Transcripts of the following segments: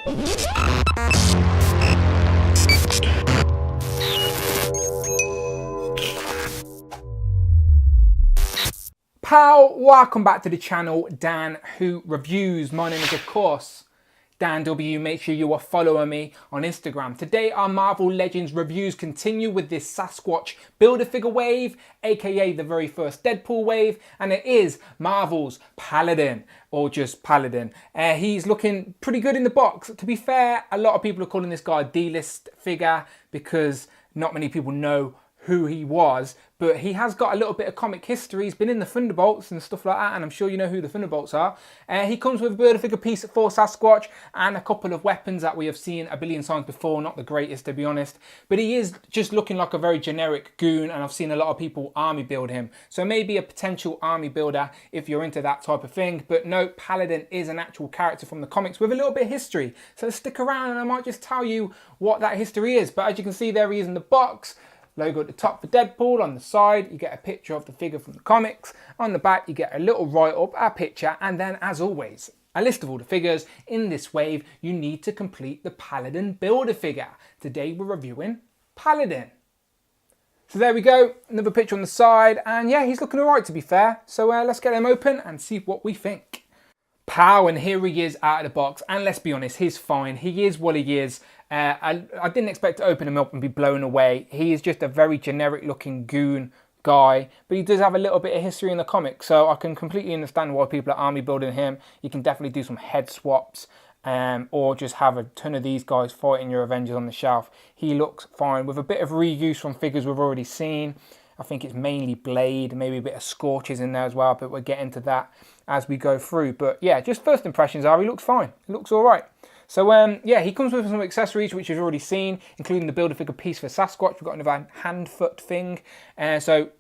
Pal, welcome back to the channel, Dan Who Reviews. My name is, of course, Dan W. Make sure you are following me on Instagram. Today our Marvel Legends reviews continue with this Sasquatch Build-A-Figure wave, aka the very first Deadpool wave, and it is Marvel's Paladin, or just Paladin. He's looking pretty good in the box. To be fair, a lot of people are calling this guy a D-list figure because not many people know who he was, but he has got a little bit of comic history. He's been in the Thunderbolts and stuff like that, and I'm sure you know who the Thunderbolts are. He comes with a Build-A-Figure piece for Sasquatch and a couple of weapons that we have seen a billion times before, not the greatest to be honest, but he is just looking like a very generic goon, and I've seen a lot of people army build him, so maybe a potential army builder if you're into that type of thing. But no, Paladin is an actual character from the comics with a little bit of history, so stick around and I might just tell you what that history is. But as you can see, there he is in the box. Logo at the top for Deadpool. On the side, you get a picture of the figure from the comics. On the back, you get a little write-up, a picture, and then, as always, a list of all the figures. In this wave, you need to complete the Paladin Build-A-Figure. Today, we're reviewing Paladin. So there we go, another picture on the side, and yeah, he's looking all right, to be fair. So let's get him open and see what we think. Pow, and here he is out of the box, and let's be honest, he's fine. He is what he is. I didn't expect to open him up and be blown away. He is just a very generic looking goon guy, but he does have a little bit of history in the comics, so I can completely understand why people are army building him. You can definitely do some head swaps, or just have a ton of these guys fighting your Avengers on the shelf. He looks fine with a bit of reuse from figures we've already seen. I think it's mainly Blade, maybe a bit of Scorches in there as well, but we'll get into that as we go through. But yeah, just first impressions are he looks fine. He looks all right. So yeah, he comes with some accessories which you've already seen, including the Build-A-Figure piece for Sasquatch. We've got another hand-foot thing. So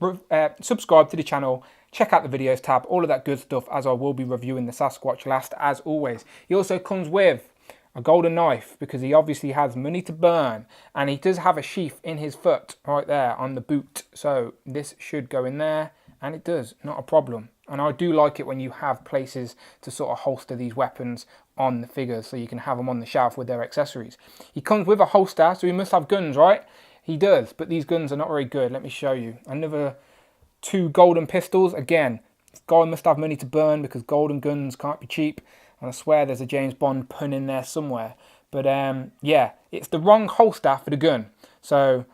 subscribe to the channel, check out the videos tab, all of that good stuff, as I will be reviewing the Sasquatch last, as always. He also comes with a golden knife because he obviously has money to burn, and he does have a sheath in his foot right there on the boot. So this should go in there, and it does, not a problem. And I do like it when you have places to sort of holster these weapons on the figures so you can have them on the shelf with their accessories. He comes with a holster, so he must have guns, right? He does, but these guns are not very good. Let me show you. Another 2 golden pistols. Again, this guy must have money to burn because golden guns can't be cheap. And I swear there's a James Bond pun in there somewhere. But yeah, it's the wrong holster for the gun. So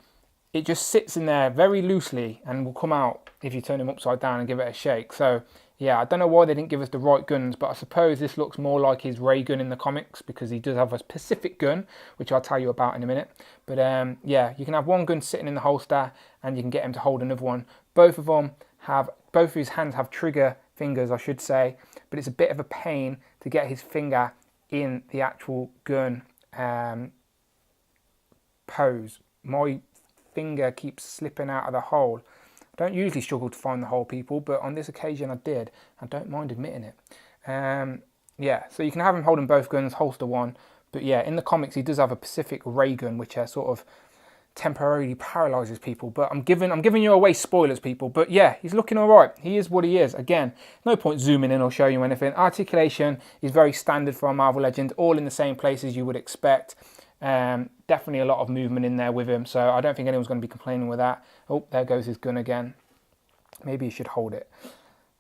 it just sits in there very loosely and will come out if you turn him upside down and give it a shake. So yeah, I don't know why they didn't give us the right guns, but I suppose this looks more like his ray gun in the comics because he does have a specific gun, which I'll tell you about in a minute. But yeah, you can have one gun sitting in the holster and you can get him to hold another one. Both of his hands have trigger fingers, I should say, but it's a bit of a pain to get his finger in the actual gun pose. My finger keeps slipping out of the hole. I don't usually struggle to find the hole, people, but on this occasion I did. I don't mind admitting it. Yeah, so you can have him holding both guns, holster one, but yeah, in the comics he does have a Pacific ray gun, which sort of temporarily paralyzes people. But I'm giving you away spoilers, people. But yeah, he's looking all right. He is what he is. Again, no point zooming in or showing you anything. Articulation is very standard for a Marvel Legend, all in the same places you would expect. Definitely a lot of movement in there with him, so I don't think anyone's going to be complaining with that. Oh, there goes his gun again. Maybe you should hold it.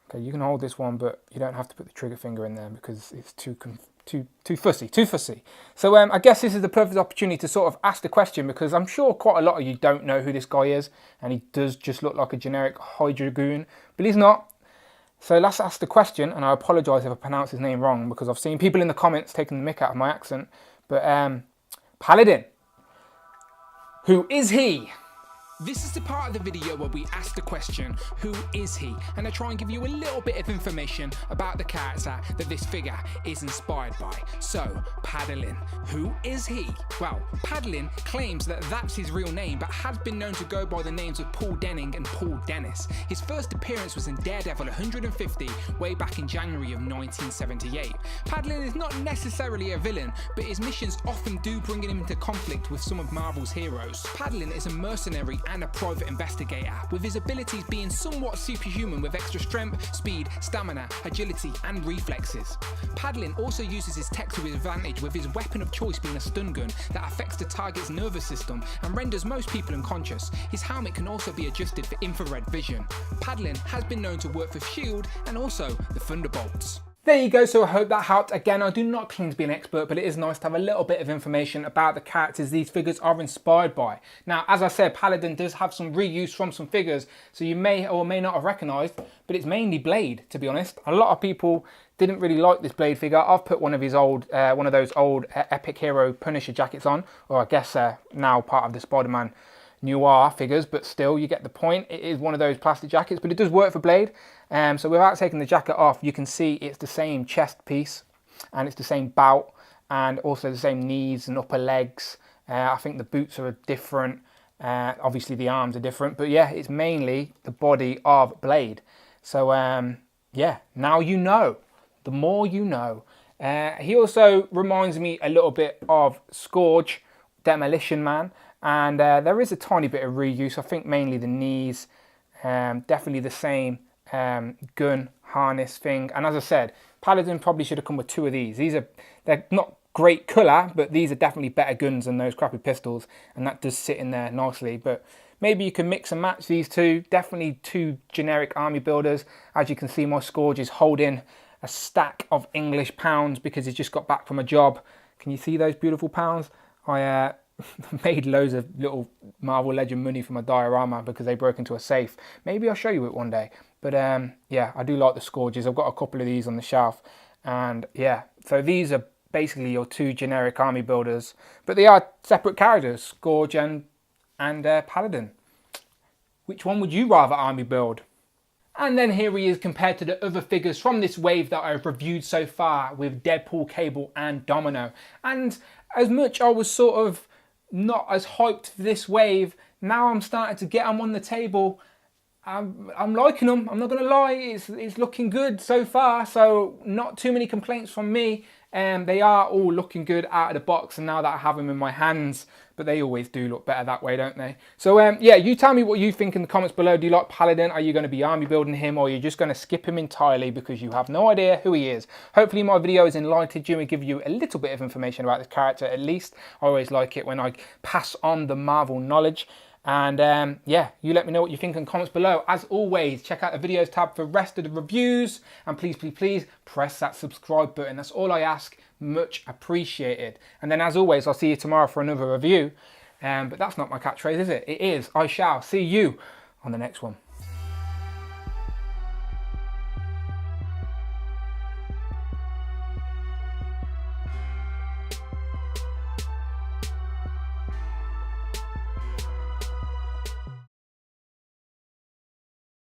Okay, you can hold this one, but you don't have to put the trigger finger in there because it's too fussy. So I guess this is the perfect opportunity to sort of ask the question, because I'm sure quite a lot of you don't know who this guy is, and he does just look like a generic Hydra goon, but he's not. So let's ask the question, and I apologise if I pronounce his name wrong, because I've seen people in the comments taking the mick out of my accent, but Paladin. Who is he? This is the part of the video where we ask the question, who is he? And I try and give you a little bit of information about the character that this figure is inspired by. So, Paladin, who is he? Well, Paladin claims that that's his real name, but has been known to go by the names of Paul Denning and Paul Dennis. His first appearance was in Daredevil 150, way back in January of 1978. Paladin is not necessarily a villain, but his missions often do bring him into conflict with some of Marvel's heroes. Paladin is a mercenary and a private investigator, with his abilities being somewhat superhuman with extra strength, speed, stamina, agility and reflexes. Paladin also uses his tech to his advantage, with his weapon of choice being a stun gun that affects the target's nervous system and renders most people unconscious. His helmet can also be adjusted for infrared vision. Paladin has been known to work for S.H.I.E.L.D. and also the Thunderbolts. There you go, so I hope that helped. Again, I do not claim to be an expert, but it is nice to have a little bit of information about the characters these figures are inspired by. Now, as I said, Paladin does have some reuse from some figures, so you may or may not have recognised, but it's mainly Blade, to be honest. A lot of people didn't really like this Blade figure. I've put one of his old, one of those old Epic Hero Punisher jackets on, or I guess now part of the Spider-Man Noir figures, but still you get the point. It is one of those plastic jackets, but it does work for Blade. So without taking the jacket off, you can see it's the same chest piece and it's the same bout and also the same knees and upper legs. I think the boots are different. Obviously the arms are different, but yeah, it's mainly the body of Blade. So yeah, now you know. The more you know. He also reminds me a little bit of Scourge, Demolition Man. And there is a tiny bit of reuse. I think mainly the knees, definitely the same gun harness thing. And as I said, Paladin probably should have come with two of these. They're not great colour, but these are definitely better guns than those crappy pistols. And that does sit in there nicely. But maybe you can mix and match these two. Definitely two generic army builders. As you can see, my Scourge is holding a stack of English pounds because he's just got back from a job. Can you see those beautiful pounds? I made loads of little Marvel Legend money for my diorama because they broke into a safe. Maybe I'll show you it one day. But yeah, I do like the Scourges. I've got a couple of these on the shelf. And yeah, so these are basically your two generic army builders. But they are separate characters, Scourge and Paladin. Which one would you rather army build? And then here he is compared to the other figures from this wave that I've reviewed so far with Deadpool, Cable and Domino. And as much I was sort of not as hyped for this wave, now I'm starting to get them on the table. I'm liking them, I'm not going to lie, it's looking good so far, so not too many complaints from me. They are all looking good out of the box, and now that I have them in my hands, but they always do look better that way, don't they? So yeah, you tell me what you think in the comments below. Do you like Paladin? Are you going to be army building him, or are you just going to skip him entirely because you have no idea who he is? Hopefully my video has enlightened you and give you a little bit of information about this character at least. I always like it when I pass on the Marvel knowledge. And yeah, you let me know what you think in the comments below. As always, check out the videos tab for the rest of the reviews, and please, please, please press that subscribe button. That's all I ask, much appreciated. And then as always, I'll see you tomorrow for another review. But that's not my catchphrase, is it? It is. I shall see you on the next one.